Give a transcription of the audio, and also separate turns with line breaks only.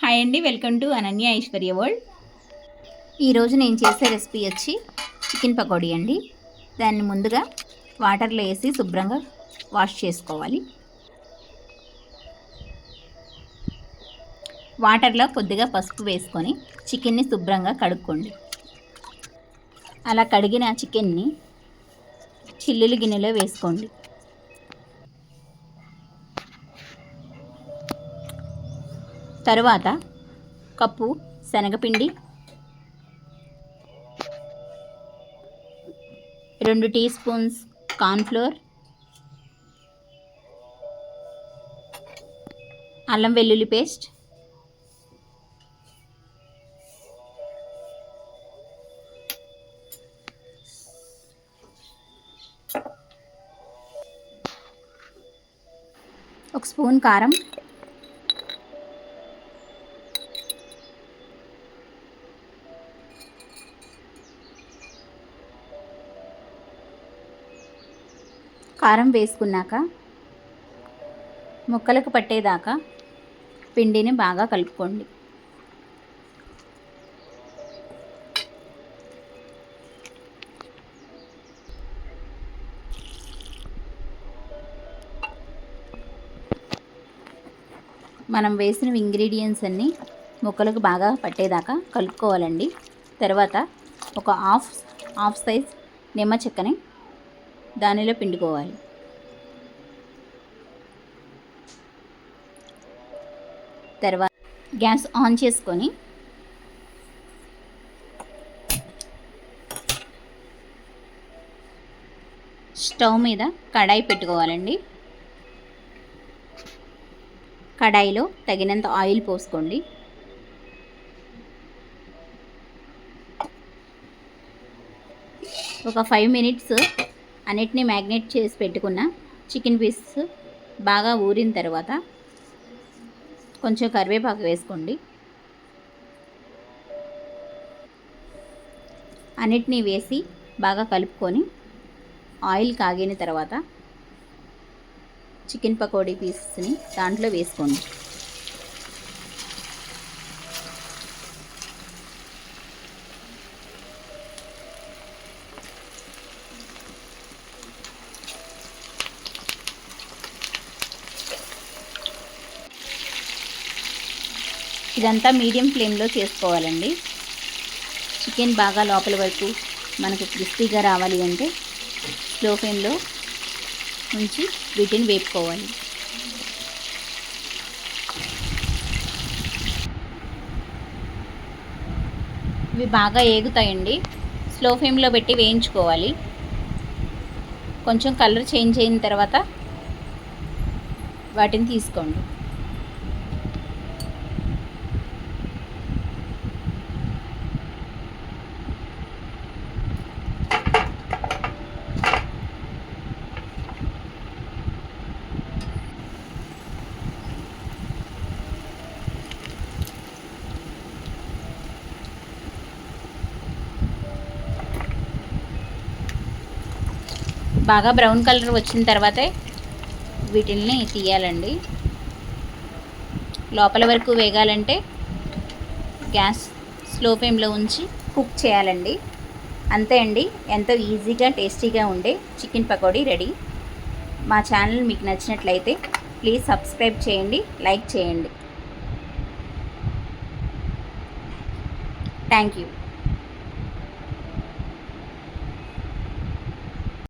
Hi అండి, welcome to Ananya Aishwarya world. ఈరోజు నేను చేసే రెసిపీ వచ్చి చికెన్ పకోడీ అండి. దాన్ని ముందుగా వాటర్లో వేసి శుభ్రంగా వాష్ చేసుకోవాలి. వాటర్లో కొద్దిగా పసుపు వేసుకొని చికెన్ని శుభ్రంగా కడుక్కోండి. అలా కడిగిన చికెన్ని చిల్లులు గిన్నెలో వేసుకోండి. తరువాత కప్పు శనగపిండి, 2 టీ స్పూన్స్ కార్న్ఫ్లోర్, అల్లం వెల్లుల్లి పేస్ట్, ఒక స్పూన్ కారం, కారం వేసుకున్నాక ముక్కలకు పట్టేదాకా పిండిని బాగా కలుపుకోండి. మనం వేసిన ఇంగ్రీడియంట్స్ అన్నీ ముక్కలకు బాగా పట్టేదాకా కలుపుకోవాలండి. తర్వాత ఒక హాఫ్ సైజ్ నిమ్మ చెక్కని దానిలో పిండుకోవాలి. తర్వాత గ్యాస్ ఆన్ చేసుకొని స్టవ్ మీద కడాయి పెట్టుకోవాలండి. కడాయిలో తగినంత ఆయిల్ పోసుకోండి. ఒక 5 మినిట్స్ అన్నిటినీ మ్యాగ్నేట్ చేసి పెట్టుకున్న చికెన్ పీసెస్ బాగా ఊరిన తర్వాత కొంచెం కరివేపాకు వేసుకోండి. అన్నిటినీ వేసి బాగా కలుపుకొని ఆయిల్ కాగిన తర్వాత చికెన్ పకోడీ పీసెస్ని దాంట్లో వేసుకోండి. ఇదంతా మీడియం ఫ్లేమ్లో చేసుకోవాలండి. చికెన్ బాగా లోపల వరకు మనకు క్రిస్పీగా రావాలి అంటే స్లో ఫ్లేమ్లో ఉంచి వీటిని వేపుకోవాలి. ఇవి బాగా ఏగుతాయండి. స్లో ఫ్లేమ్లో పెట్టి వేయించుకోవాలి. కొంచెం కలర్ చేంజ్ అయిన తర్వాత వాటిని తీసుకోండి. బాగా బ్రౌన్ కలర్ వచ్చిన తర్వాతే వీటిల్ని తీయాలండి. లోపల వరకు వేగాలంటే గ్యాస్ స్లో ఫ్లేమ్లో ఉంచి కుక్ చేయాలండి. అంతే అండి, ఎంతో ఈజీగా టేస్టీగా ఉండే చికెన్ పకోడీ రెడీ. మా ఛానల్ మీకు నచ్చినట్లయితే ప్లీజ్ సబ్స్క్రైబ్ చేయండి, లైక్ చేయండి. Thank you.